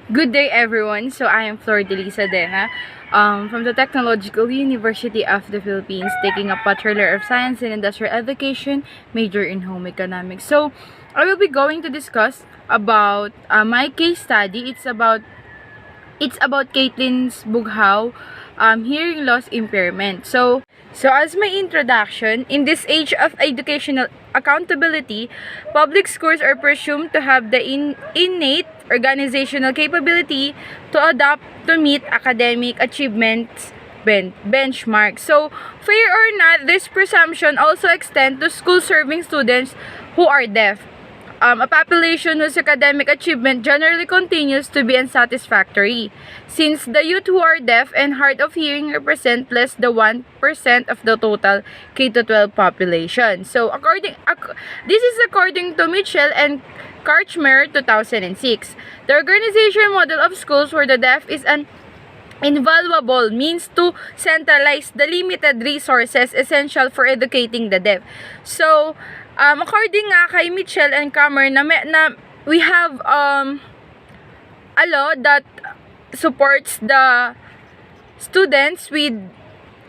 Good day, everyone. So I am Flor Delisa Dena from the Technological University of the Philippines, taking a Bachelor of Science in Industrial Education, major in Home Economics. So I will be going to discuss about my case study. It's about Caitlin's Bughaw hearing loss impairment. So as my introduction, in this age of educational accountability, public schools are presumed to have the innate organizational capability to adapt to meet academic achievements benchmarks. So, fair or not, this presumption also extends to school serving students who are deaf. A population whose academic achievement generally continues to be unsatisfactory, since the youth who are deaf and hard of hearing represent less than 1% of the total K-12 population. So, this is according to Mitchell and Karchmer 2006. The organization model of schools for the deaf is an invaluable means to centralize the limited resources essential for educating the deaf. So, according nga kay Mitchell and Kramer na we have a law that supports the students with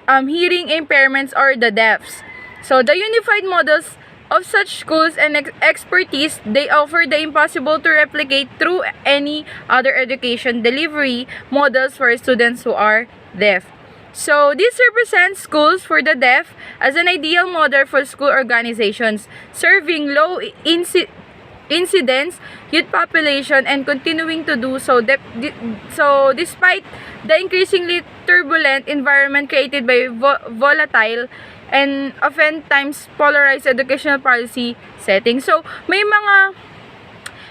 hearing impairments or the deafs. So, the unified models of such schools and expertise they offer the impossible to replicate through any other education delivery models for students who are deaf. So, this represents schools for the deaf as an ideal model for school organizations, serving low incidence youth population and continuing to do so. So, despite the increasingly turbulent environment created by volatile and oftentimes polarized educational policy setting. So, meron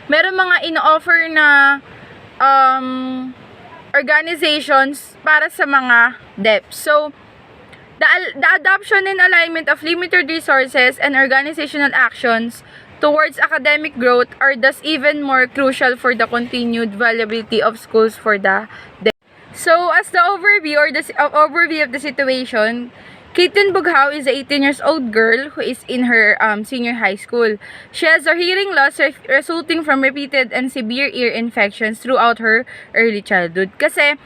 mga in-offer na organizations para sa mga deaf. So, the adoption and alignment of limited resources and organizational actions towards academic growth are thus even more crucial for the continued viability of schools for the deaf. So, as the overview of the situation, Caitlin Bughaw is a 18 years old girl who is in her senior high school. She has a hearing loss resulting from repeated and severe ear infections throughout her early childhood. Kasi,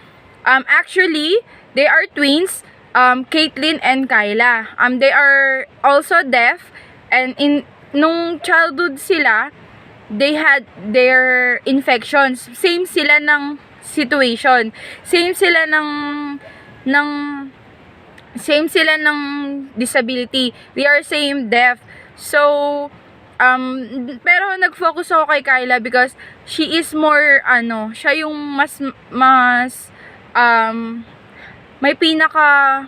actually, they are twins, Caitlin and Kyla. They are also deaf, and nung childhood sila, they had their infections. Same sila ng situation. Same sila ng disability. They are same deaf. So, pero nag-focus ako kay Kyla because she is more, siya yung mas, may pinaka,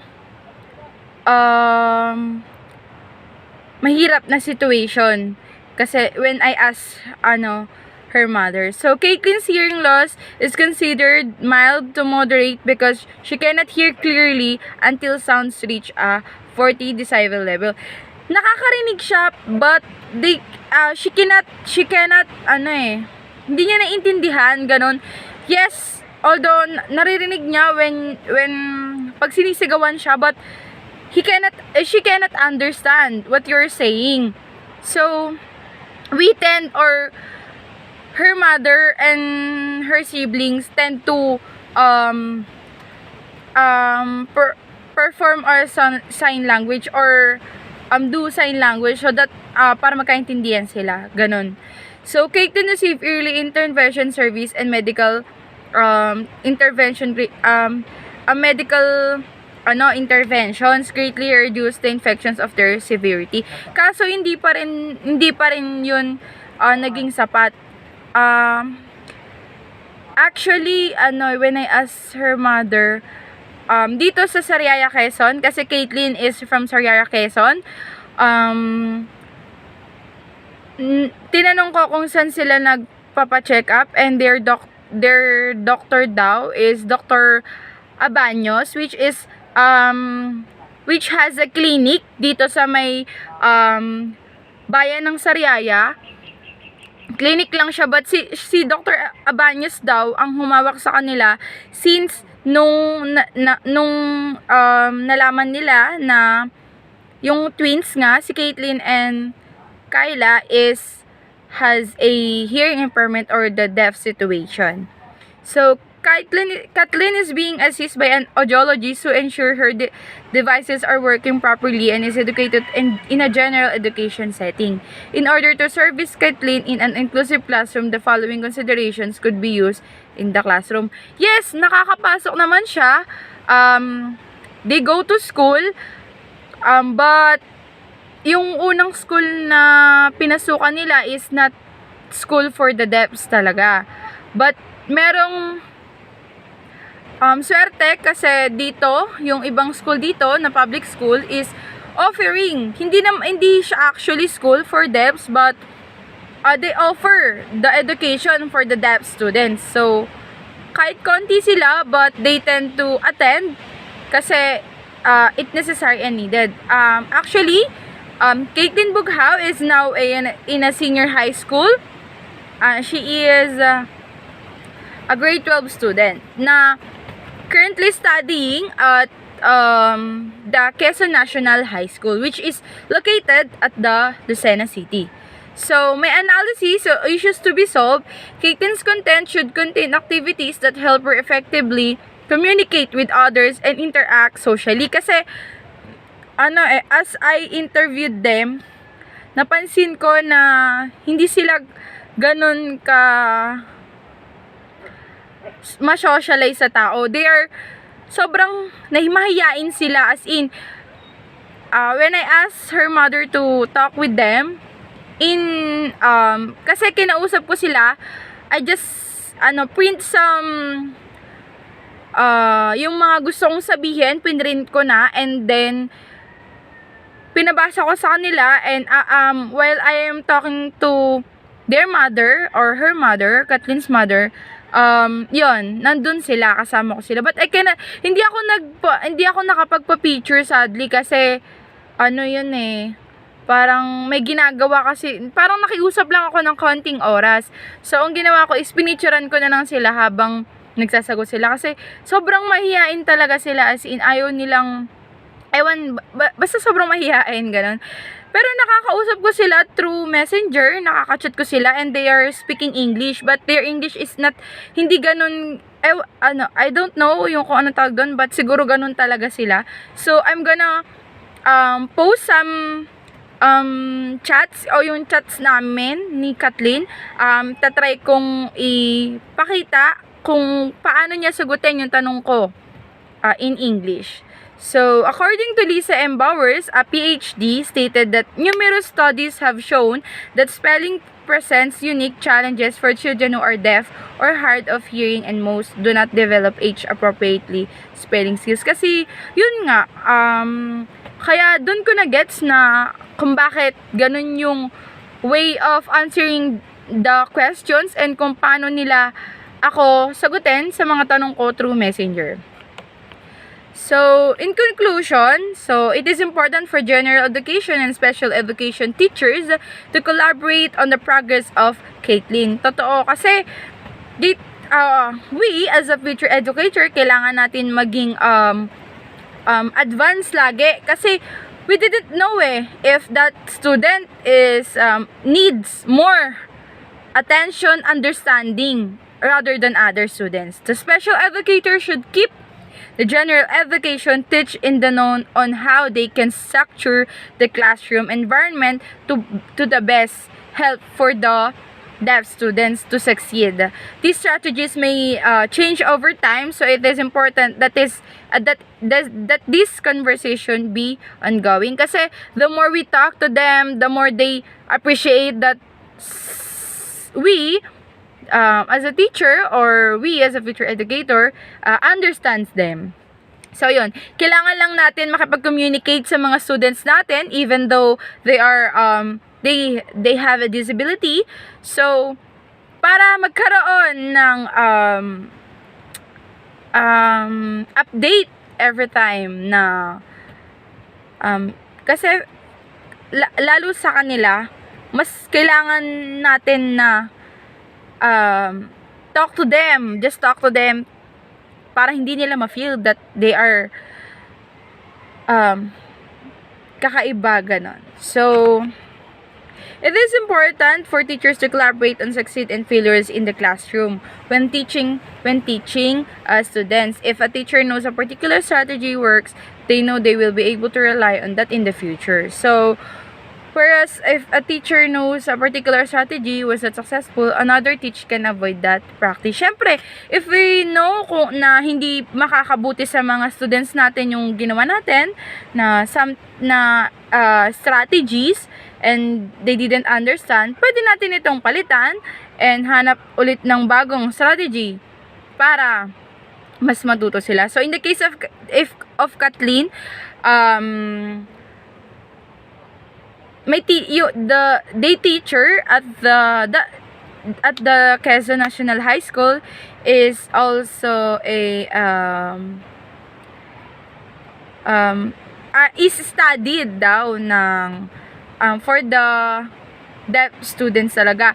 mahirap na situation. Kasi when I asked, her mother. So, Caitlin's hearing loss is considered mild to moderate because she cannot hear clearly until sounds reach a 40 decibel level. Nakakarinig siya, but she cannot, hindi niya naiintindihan, ganon. Yes, although naririnig niya when pag sinisigawan siya, but she cannot understand what you're saying. So, her mother and her siblings tend to perform our sign language or do sign language so that para magkaintindihan sila, ganun. So, Caitlin received early intervention service and medical interventions greatly reduce the infections of their severity. Kaso hindi pa rin yun naging sapat. Actually, when I asked her mother, dito sa Sariaya, Quezon, kasi Caitlin is from Sariaya, Quezon, tinanong ko kung saan sila nagpapa-check up, and their doctor daw is Dr. Abanos, which has a clinic dito sa may bayan ng Sariaya. Clinic lang siya, but si Dr. Abanos daw ang humawak sa kanila since nung nalaman nila na yung twins nga, si Caitlin and Kyla has a hearing impairment or the deaf situation. So, Kathleen is being assisted by an audiologist to ensure her devices are working properly and is educated in a general education setting. In order to service Kathleen in an inclusive classroom, the following considerations could be used in the classroom. Yes, nakakapasok naman siya. They go to school, but yung unang school na pinasukan nila is not school for the deafs talaga. But merong swerte kasi dito, yung ibang school dito na public school is offering. Hindi siya actually school for deafs, but they offer the education for the deaf students. So, kahit konti sila, but they tend to attend kasi it necessary and needed. Actually, Caitlin Bughao is now in a senior high school. She is a grade 12 student na currently studying at the Quezon National High School, which is located at the Lucena City. So, may analysis of issues to be solved. Caitlin's content should contain activities that help her effectively communicate with others and interact socially. Kasi, as I interviewed them, napansin ko na hindi sila ganun ka ma-socialize sa tao. They are sobrang mahiyain sila, as in when I asked her mother to talk with them kasi kinausap ko sila, I just print some yung mga gusto kong sabihin, pinrint ko na, and then pinabasa ko sa kanila, and while I am talking to their mother or her mother, Kathleen's mother, yon, nandun sila, kasama ko sila. But hindi ako nakapagpa-picture sadly kasi yun parang may ginagawa kasi, parang nakiusap lang ako ng konting oras. So, ang ginawa ko is pinicturean ko na lang sila habang nagsasagot sila kasi sobrang mahihain talaga sila, as in ayaw nilang, basta sobrang mahihain, ganun. Pero nakakausap ko sila through messenger, nakaka-chat ko sila, and they are speaking English, but their English is not, hindi ganun, I don't know yung kung anong tawag doon, but siguro ganun talaga sila. So, I'm gonna post some chats o yung chats namin ni Kathleen. Tatry kong ipakita kung paano niya sagutin yung tanong ko in English. So, according to Lisa M. Bowers, a PhD, stated that numerous studies have shown that spelling presents unique challenges for children who are deaf or hard of hearing, and most do not develop age-appropriately spelling skills. Kasi, yun nga, kaya dun ko na-gets na kung bakit ganun yung way of answering the questions and kung paano nila ako sagutin sa mga tanong ko through messenger. So, in conclusion, it is important for general education and special education teachers to collaborate on the progress of Caitlin. Totoo, kasi we as a future educator, kailangan natin maging advanced lagi, kasi we didn't know if that student is needs more attention, understanding rather than other students. The special educator should keep the general education teach in the known on how they can structure the classroom environment to the best help for the deaf students to succeed. These strategies may change over time, so it is important that this conversation be ongoing. Kasi the more we talk to them, the more they appreciate that we as a teacher, or we as a future educator, understands them. So, yun. Kailangan lang natin makipag-communicate sa mga students natin, even though they are, they have a disability. So, para magkaroon ng update every time na, kasi, lalo sa kanila, mas kailangan natin na talk to them, just talk to them, para hindi nila ma-feel that they are kakaiba, ganon. So, It is important for teachers to collaborate and succeed in failures in the classroom when teaching students. If a teacher knows a particular strategy works, they know they will be able to rely on that in the future. So, whereas if a teacher knows a particular strategy was not successful, another teacher can avoid that practice. Syempre, if we know kung na hindi makakabuti sa mga students natin yung ginawa natin na strategies and they didn't understand, pwede natin itong palitan and hanap ulit ng bagong strategy para mas matuto sila. So in the case of Kathleen, the teacher at the Quezon National High School is also a is studied daw ng for the deaf students talaga.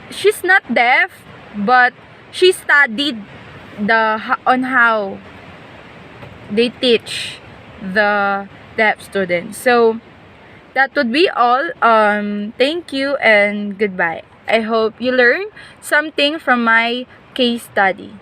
She's not deaf, but she studied on how they teach the deaf students. So that would be all. Thank you and goodbye. I hope you learned something from my case study.